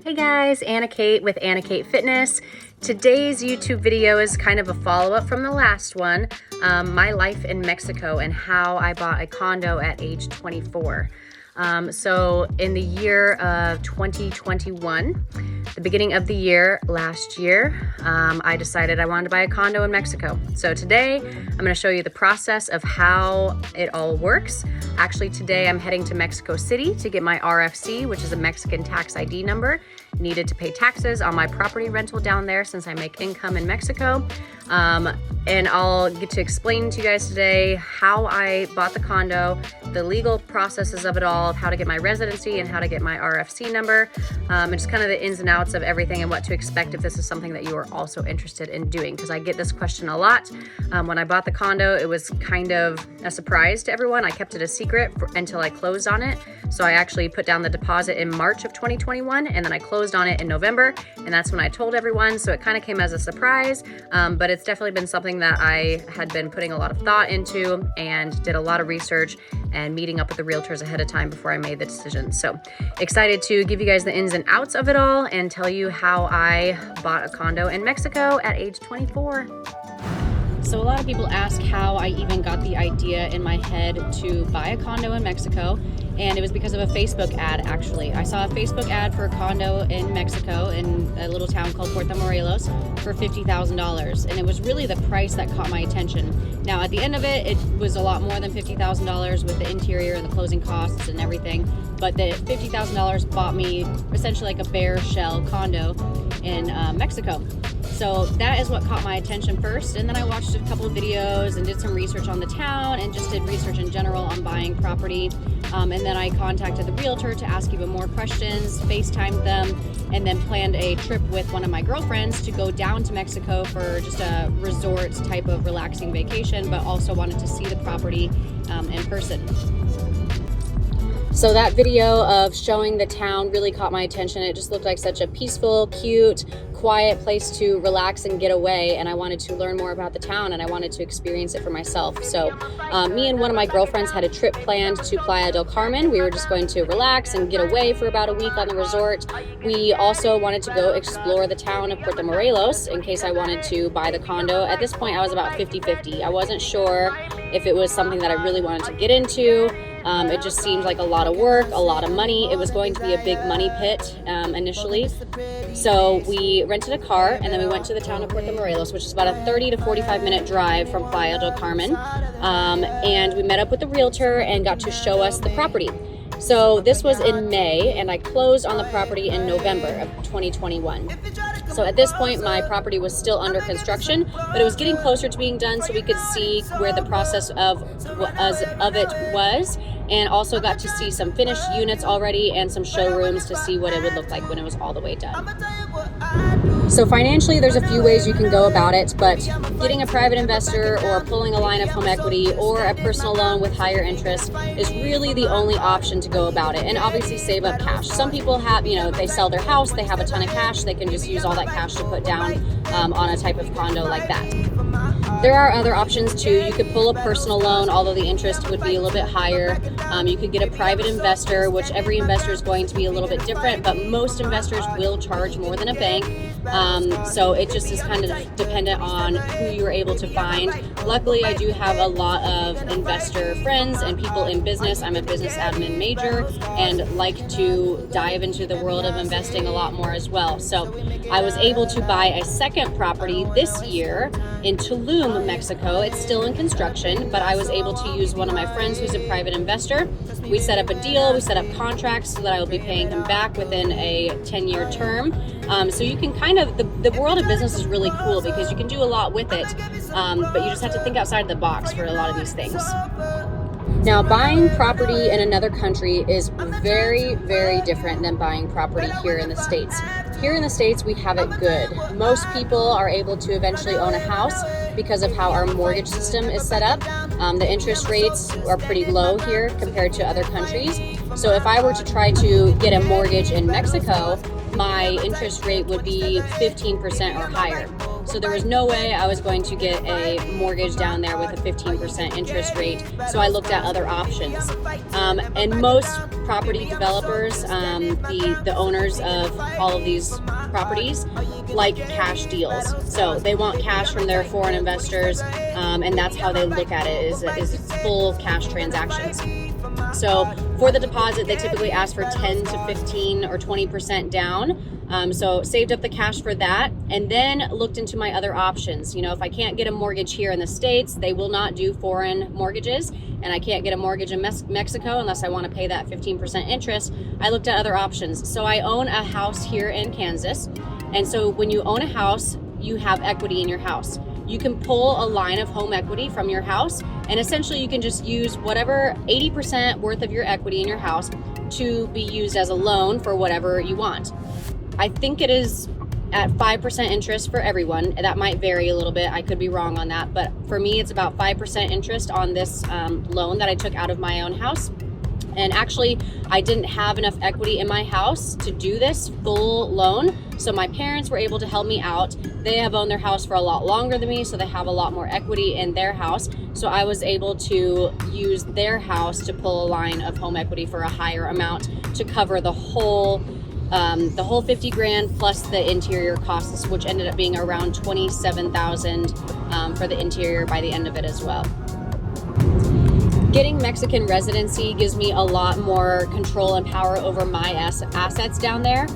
Hey guys, Anna Kate with Anna Kate Fitness. Today's YouTube video is kind of a follow-up from the last one, my life in Mexico and how I bought a condo at age 24. So in the year of 2021, the beginning of the year last year, I decided I wanted to buy a condo in Mexico. So today I'm going to show you the process of how it all works. Actually, today I'm heading to Mexico City to get my RFC, which is a Mexican tax ID number, needed to pay taxes on my property rental down there since I make income in Mexico. And I'll get to explain to you guys today how I bought the condo, the legal processes of it all, of how to get my residency and how to get my RFC number, and just kind of the ins and outs of everything and what to expect if this is something that you are also interested in doing, because I get this question a lot. When I bought the condo, it was kind of a surprise to everyone. I kept it a secret until I closed on it. So I actually put down the deposit in March of 2021, and then I closed on it in November, and that's when I told everyone. So it kind of came as a surprise, but it's definitely been something that I had been putting a lot of thought into and did a lot of research and meeting up with the realtors ahead of time before I made the decision. So excited to give you guys the ins and outs of it all and tell you how I bought a condo in Mexico at age 24. So a lot of people ask how I even got the idea in my head to buy a condo in Mexico, and it was because of a Facebook ad. Actually, I saw a Facebook ad for a condo in Mexico in a little town called Puerto Morelos for $50,000, and it was really the price that caught my attention. Now at the end of it, it was a lot more than $50,000 with the interior and the closing costs and everything, but the $50,000 bought me essentially like a bare shell condo in Mexico. So that is what caught my attention first, and then I watched a couple of videos and did some research on the town and just did research in general on buying property, and then I contacted the realtor to ask even more questions, FaceTimed them, and then planned a trip with one of my girlfriends to go down to Mexico for just a resort type of relaxing vacation, but also wanted to see the property in person. So that video of showing the town really caught my attention. It just looked like such a peaceful, cute, quiet place to relax and get away, and I wanted to learn more about the town and I wanted to experience it for myself. So me and one of my girlfriends had a trip planned to Playa del Carmen. We were just going to relax and get away for about a week on the resort. We also wanted to go explore the town of Puerto Morelos in case I wanted to buy the condo. At this point I was about 50-50. I wasn't sure if it was something that I really wanted to get into. It just seemed like a lot of work, a lot of money. It was going to be a big money pit initially. So we rented a car and then we went to the town of Puerto Morelos, which is about a 30 to 45 minute drive from Playa del Carmen. And we met up with the realtor and got to show us the property. So this was in May, and I closed on the property in November of 2021. So at this point, my property was still under construction, but it was getting closer to being done so we could see where the process of it was, and also got to see some finished units already and some showrooms to see what it would look like when it was all the way done. So financially, there's a few ways you can go about it, but getting a private investor or pulling a line of home equity or a personal loan with higher interest is really the only option to go about it, and obviously save up cash. Some people have, they sell their house, they have a ton of cash, they can just use all that cash to put down on a type of condo like that. There are other options too. You could pull a personal loan, although the interest would be a little bit higher. You could get a private investor, which every investor is going to be a little bit different, but most investors will charge more than a bank. So it just is kind of dependent on who you're able to find. Luckily, I do have a lot of investor friends and people in business. I'm a business admin major and like to dive into the world of investing a lot more as well. So I was able to buy a second property this year in Tulum, Mexico. It's still in construction, but I was able to use one of my friends who's a private investor. We set up a deal, we set up contracts so that I will be paying him back within a 10-year term. So you can kind of, the world of business is really cool because you can do a lot with it, but you just have to think outside the box for a lot of these things. Now, buying property in another country is very, very different than buying property here in the States. Here in the States, we have it good. Most people are able to eventually own a house because of how our mortgage system is set up. The interest rates are pretty low here compared to other countries. So if I were to try to get a mortgage in Mexico, my interest rate would be 15% or higher. So there was no way I was going to get a mortgage down there with a 15% interest rate. So I looked at other options. And most property developers, the owners of all of these properties, like cash deals. So they want cash from their foreign investors, and that's how they look at it, is full cash transactions. So for the deposit, they typically ask for 10 to 15 or 20% down. So saved up the cash for that, and then looked into my other options. You know, if I can't get a mortgage here in the States, they will not do foreign mortgages, and I can't get a mortgage in Mexico unless I want to pay that 15% interest. I looked at other options. So I own a house here in Kansas, and so when you own a house, you have equity in your house. You can pull a line of home equity from your house, and essentially you can just use whatever 80% worth of your equity in your house to be used as a loan for whatever you want. I think it is at 5% interest for everyone. That might vary a little bit. I could be wrong on that, but for me, it's about 5% interest on this loan that I took out of my own house. And actually, I didn't have enough equity in my house to do this full loan. So my parents were able to help me out. They have owned their house for a lot longer than me, so they have a lot more equity in their house. So I was able to use their house to pull a line of home equity for a higher amount to cover the whole 50 grand plus the interior costs, which ended up being around 27,000 for the interior by the end of it as well. Getting Mexican residency gives me a lot more control and power over my assets down there.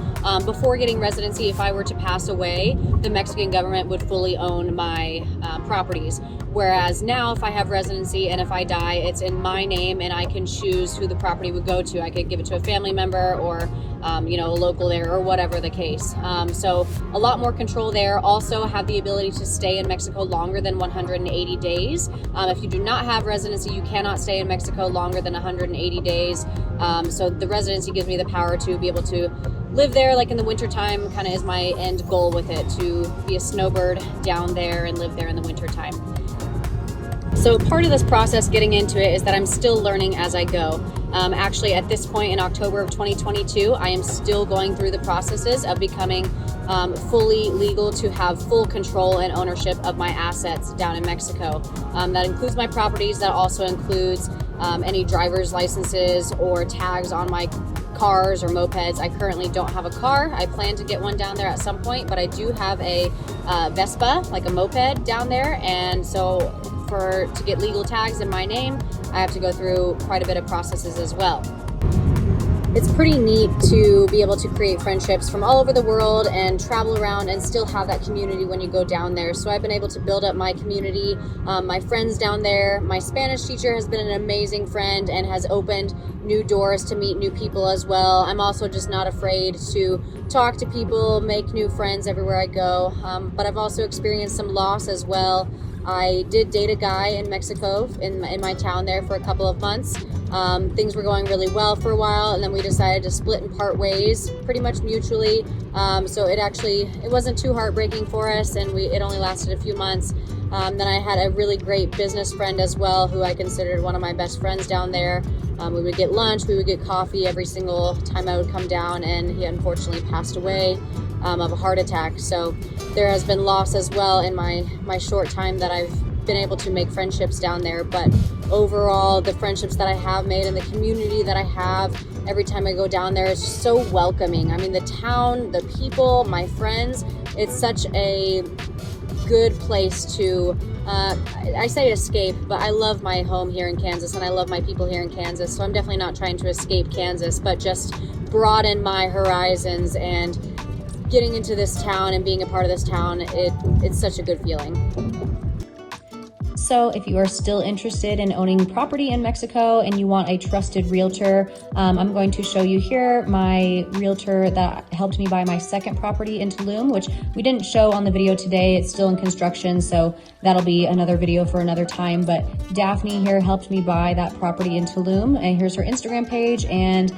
Before getting residency, if I were to pass away, the Mexican government would fully own my properties. Whereas now, if I have residency and if I die, it's in my name and I can choose who the property would go to. I could give it to a family member or a local there or whatever the case. So a lot more control there. Also have the ability to stay in Mexico longer than 180 days. If you do not have residency, you cannot stay in Mexico longer than 180 days. So the residency gives me the power to be able to live there like in the winter time, kind of is my end goal with it, to be a snowbird down there and live there in the winter time. So part of this process getting into it is that I'm still learning as I go. Actually, at this point in October of 2022, I am still going through the processes of becoming fully legal to have full control and ownership of my assets down in Mexico. That includes my properties. That also includes any driver's licenses or tags on my cars or mopeds. I currently don't have a car. I plan to get one down there at some point, but I do have a Vespa, like a moped down there, and so to get legal tags in my name, I have to go through quite a bit of processes as well. It's pretty neat to be able to create friendships from all over the world and travel around and still have that community when you go down there. So I've been able to build up my community, my friends down there. My Spanish teacher has been an amazing friend and has opened new doors to meet new people as well. I'm also just not afraid to talk to people, make new friends everywhere I go. But I've also experienced some loss as well. I did date a guy in Mexico in my town there for a couple of months. Things were going really well for a while, and then we decided to split and part ways pretty much mutually. So it wasn't too heartbreaking for us, and it only lasted a few months. Then I had a really great business friend as well, who I considered one of my best friends down there. We would get lunch, we would get coffee every single time I would come down, and he unfortunately passed away of a heart attack. So there has been loss as well in my short time that I've been able to make friendships down there. But overall, the friendships that I have made and the community that I have every time I go down there is just so welcoming. I mean, the town, the people, my friends, it's such a good place to I say escape, but I love my home here in Kansas and I love my people here in Kansas. So I'm definitely not trying to escape Kansas, but just broaden my horizons. And getting into this town and being a part of this town, it's such a good feeling. So if you are still interested in owning property in Mexico and you want a trusted realtor, I'm going to show you here my realtor that helped me buy my second property in Tulum, which we didn't show on the video today. It's still in construction, so that'll be another video for another time. But Daphne here helped me buy that property in Tulum, and here's her Instagram page and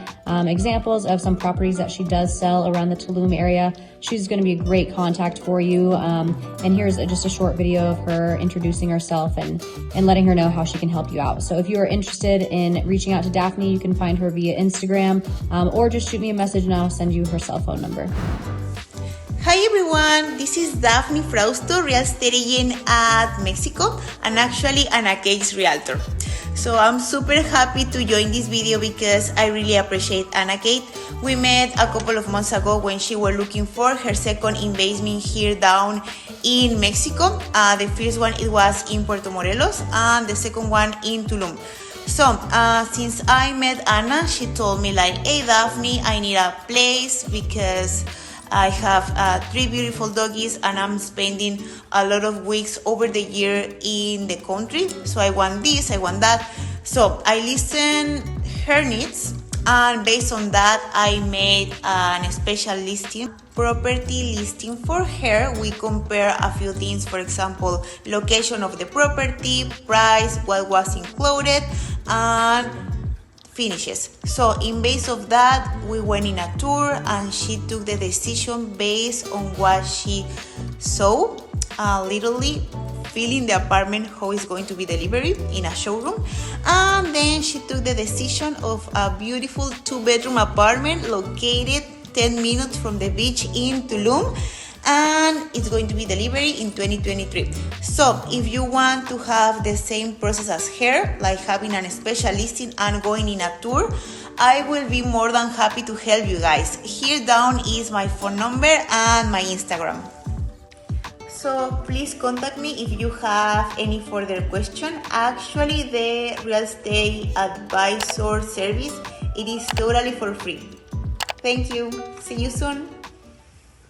examples of some properties that she does sell around the Tulum area. She's going to be a great contact for you. And here's just a short video of her introducing herself herself and letting her know how she can help you out. So if you are interested in reaching out to Daphne, you can find her via Instagram or just shoot me a message and I'll send you her cell phone number. Hi everyone, this is Daphne Frausto, real estate agent at Mexico and actually an K's realtor. So I'm super happy to join this video because I really appreciate Anna Kate. We met a couple of months ago when she was looking for her second investment here down in Mexico. The first one, it was in Puerto Morelos, and the second one in Tulum. So since I met Anna, she told me like, hey Daphne, I need a place because I have 3 beautiful doggies and I'm spending a lot of weeks over the year in the country. So I want this, I want that. So I listened her needs, and based on that, I made a special listing, property listing for her. We compare a few things, for example, location of the property, price, what was included, and finishes. So in base of that, we went in a tour and she took the decision based on what she saw, literally feeling the apartment, how it's going to be delivered in a showroom. And then she took the decision of a beautiful 2-bedroom apartment located 10 minutes from the beach in Tulum, and it's going to be delivered in 2023. So if you want to have the same process as her, like having a special listing and going in a tour, I will be more than happy to help you guys. Here down is my phone number and my Instagram. So please contact me if you have any further question. Actually, the real estate advisor service, it is totally for free. Thank you. See you soon.